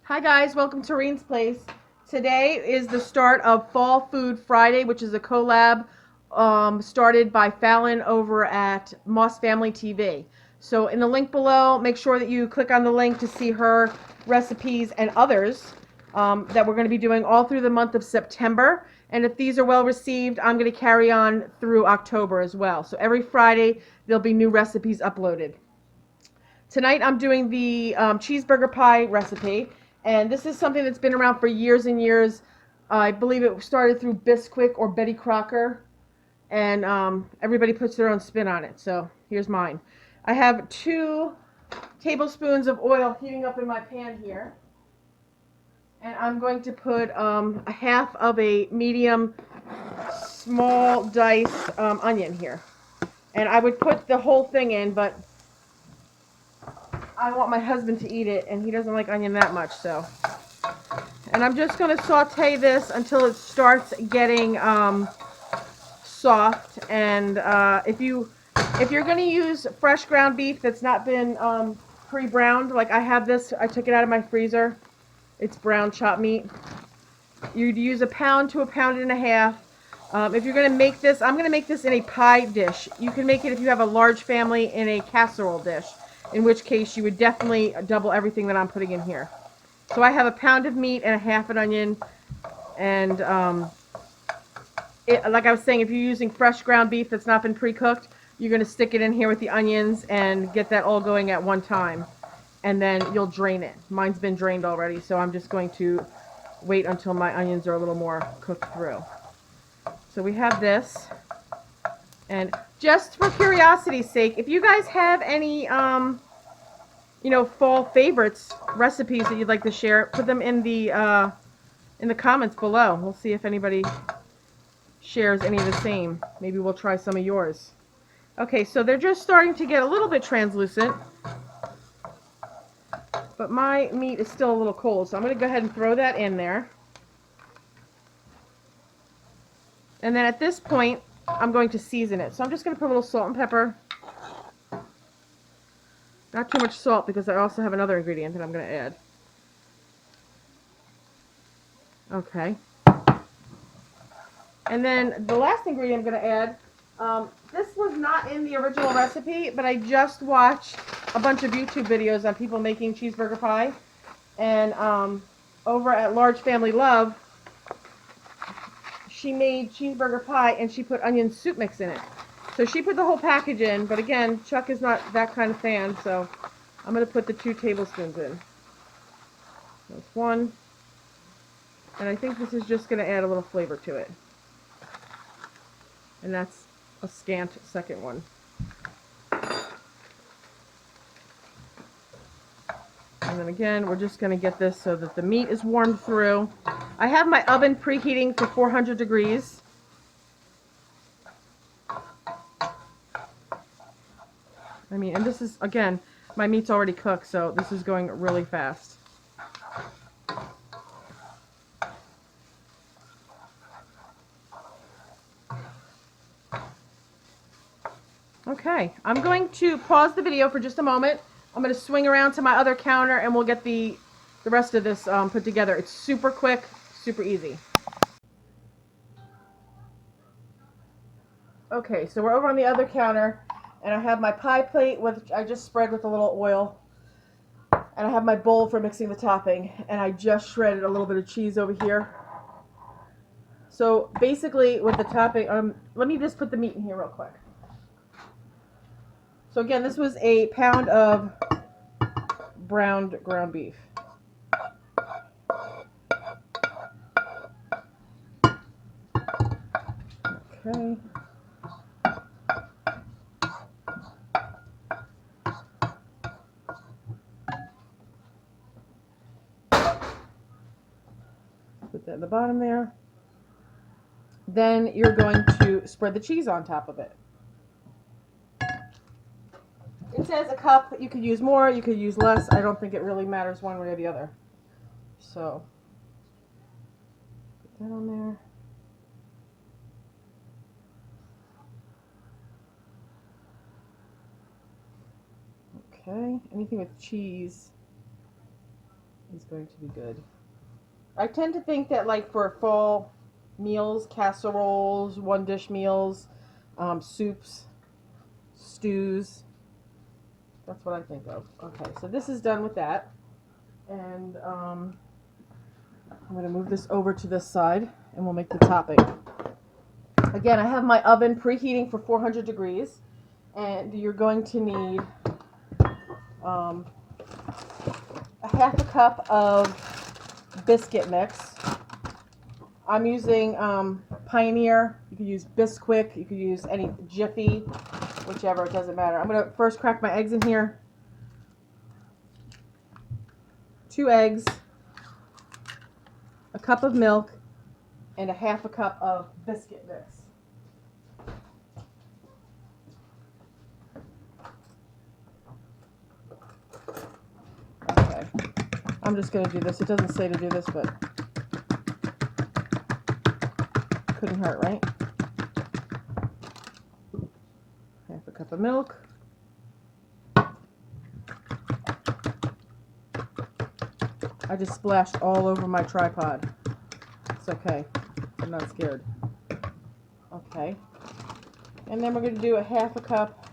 Hi guys, welcome to Reen's Place. Today is the start of Fall Food Friday, which is a collab started by Fallon over at Moss Family TV. So in the link below, make sure that you click on the link to see her recipes and others that we're going to be doing all through the month of September. And if these are well received, I'm going to carry on through October as well. So every Friday, there'll be new recipes uploaded. Tonight I'm doing the cheeseburger pie recipe, and this is something that's been around for years and years. I believe it started through Bisquick or Betty Crocker, and everybody puts their own spin on it. So here's mine. I have 2 tablespoons of oil heating up in my pan here, and I'm going to put a half of a medium small diced onion here. And I would put the whole thing in, but I want my husband to eat it, and he doesn't like onion that much, so. And I'm just going to saute this until it starts getting soft. And if you're going to use fresh ground beef that's not been pre-browned, like I have this, I took it out of my freezer. It's brown chopped meat. You'd use 1 pound to 1.5 pounds. If you're going to make this, I'm going to make this in a pie dish. You can make it if you have a large family in a casserole dish, in which case you would definitely double everything that I'm putting in here. So I have 1 pound of meat and 1/2 an onion, and like I was saying, if you're using fresh ground beef that's not been pre-cooked, you're going to stick it in here with the onions and get that all going at one time, and then you'll drain it. Mine's been drained already, so I'm just going to wait until my onions are a little more cooked through. So we have this, and just for curiosity's sake, if you guys have any fall favorites, recipes that you'd like to share, put them in the comments below. We'll see if anybody shares any of the same. Maybe we'll try some of yours. Okay, so they're just starting to get a little bit translucent, but my meat is still a little cold, so I'm going to go ahead and throw that in there. And then at this point, I'm going to season it. So I'm just going to put a little salt and pepper. Not too much salt, because I also have another ingredient that I'm going to add. Okay. And then the last ingredient I'm going to add, this was not in the original recipe, but I just watched a bunch of YouTube videos on people making cheeseburger pie. And over at Large Family Love, she made cheeseburger pie and she put onion soup mix in it. So she put the whole package in, but again, Chuck is not that kind of fan, so I'm going to put the 2 tablespoons in. There's 1. And I think this is just going to add a little flavor to it. And that's a scant second one. And then again, we're just going to get this so that the meat is warmed through. I have my oven preheating for 400 degrees. And this is, again, my meat's already cooked, so this is going really fast. Okay, I'm going to pause the video for just a moment. I'm going to swing around to my other counter and we'll get the rest of this put together. It's super quick, super easy. Okay, so we're over on the other counter, and I have my pie plate, which I just spread with a little oil. And I have my bowl for mixing the topping, and I just shredded a little bit of cheese over here. So basically with the topping, let me just put the meat in here real quick. So again, this was 1 pound of browned ground beef. Okay. Put that at the bottom there. Then you're going to spread the cheese on top of it. It says a cup. You could use more, you could use less. I don't think it really matters one way or the other. So, put that on there. Okay, anything with cheese is going to be good. I tend to think that like for fall meals, casseroles, one dish meals, soups, stews, that's what I think of. Okay, so this is done with that. And I'm going to move this over to this side and we'll make the topping. Again, I have my oven preheating for 400 degrees. And you're going to need a half a cup of biscuit mix. I'm using Pioneer. You could use Bisquick. You could use any Jiffy, whichever. It doesn't matter. I'm going to first crack my eggs in here. 2 eggs, a cup of milk, and a half a cup of biscuit mix. Okay, I'm just going to do this. It doesn't say to do this, but couldn't hurt, right? Half a cup of milk. I just splashed all over my tripod. It's okay. I'm not scared. Okay. And then we're going to do a half a cup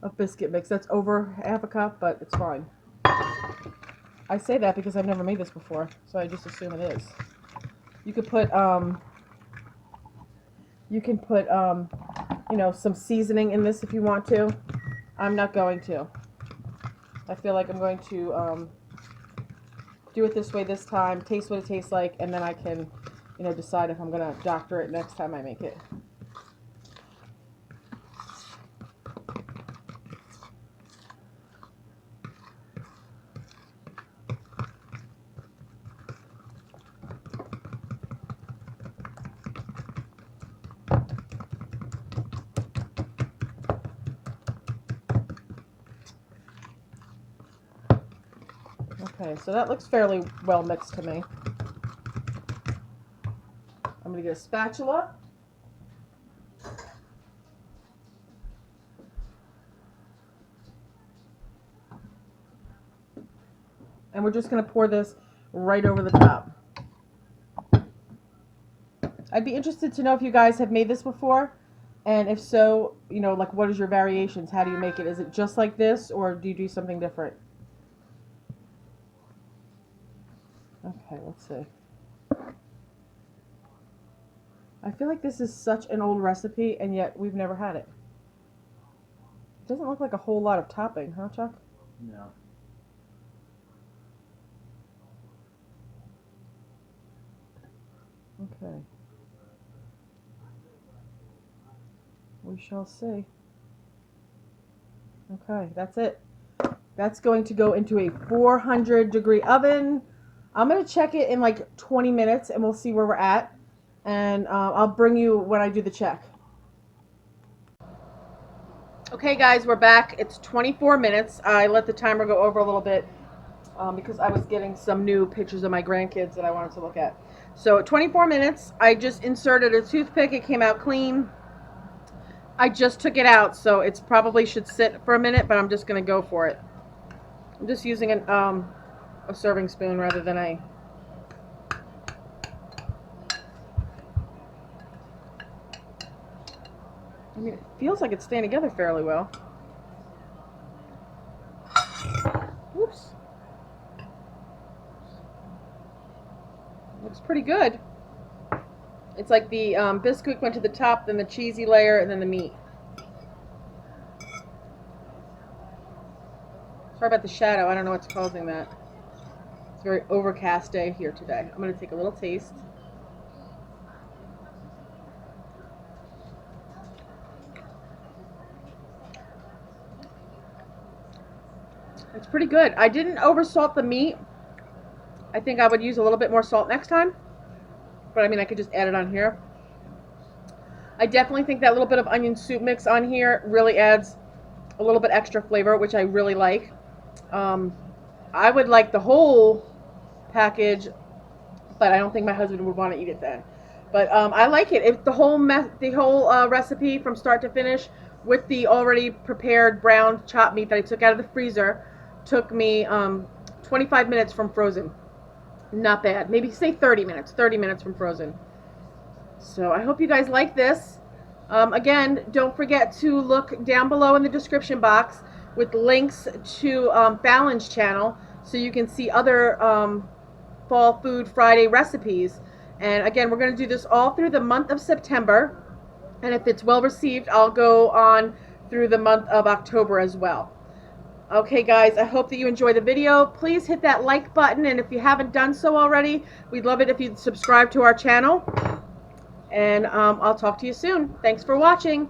of biscuit mix. That's over half a cup, but it's fine. I say that because I've never made this before, so I just assume it is. You could put, you know, some seasoning in this if you want to. I'm not going to. I feel like I'm going to, do it this way this time, taste what it tastes like, and then I can, you know, decide if I'm going to doctor it next time I make it. Okay, so that looks fairly well mixed to me. I'm going to get a spatula. And we're just going to pour this right over the top. I'd be interested to know if you guys have made this before. And if so, you know, like what is your variations? How do you make it? Is it just like this or do you do something different? Okay, let's see. I feel like this is such an old recipe, and yet we've never had it. It doesn't look like a whole lot of topping, huh, Chuck? No. Okay. We shall see. Okay, that's it. That's going to go into a 400-degree oven. I'm going to check it in like 20 minutes and we'll see where we're at. And I'll bring you when I do the check. Okay guys, we're back. It's 24 minutes. I let the timer go over a little bit because I was getting some new pictures of my grandkids that I wanted to look at. So 24 minutes. I just inserted a toothpick. It came out clean. I just took it out, so it's probably should sit for a minute, but I'm just going to go for it. I'm just using a serving spoon rather than a... I mean, it feels like it's staying together fairly well. Oops. Looks pretty good. It's like the Bisquick went to the top, then the cheesy layer, and then the meat. Sorry about the shadow. I don't know what's causing that. It's a very overcast day here today. I'm going to take a little taste. It's pretty good. I didn't oversalt the meat. I think I would use a little bit more salt next time. But I mean, I could just add it on here. I definitely think that little bit of onion soup mix on here really adds a little bit extra flavor, which I really like. I would like the whole package, but I don't think my husband would want to eat it then. But I like it. If the whole recipe from start to finish with the already prepared brown chopped meat that I took out of the freezer took me 25 minutes from frozen. Not bad. Maybe say 30 minutes. 30 minutes from frozen. So I hope you guys like this. Again, don't forget to look down below in the description box with links to Fallon's channel so you can see other Fall Food Friday recipes. And again, we're going to do this all through the month of September. And if it's well received, I'll go on through the month of October as well. Okay guys, I hope that you enjoy the video. Please hit that like button, and if you haven't done so already, we'd love it if you'd subscribe to our channel. And I'll talk to you soon. Thanks for watching.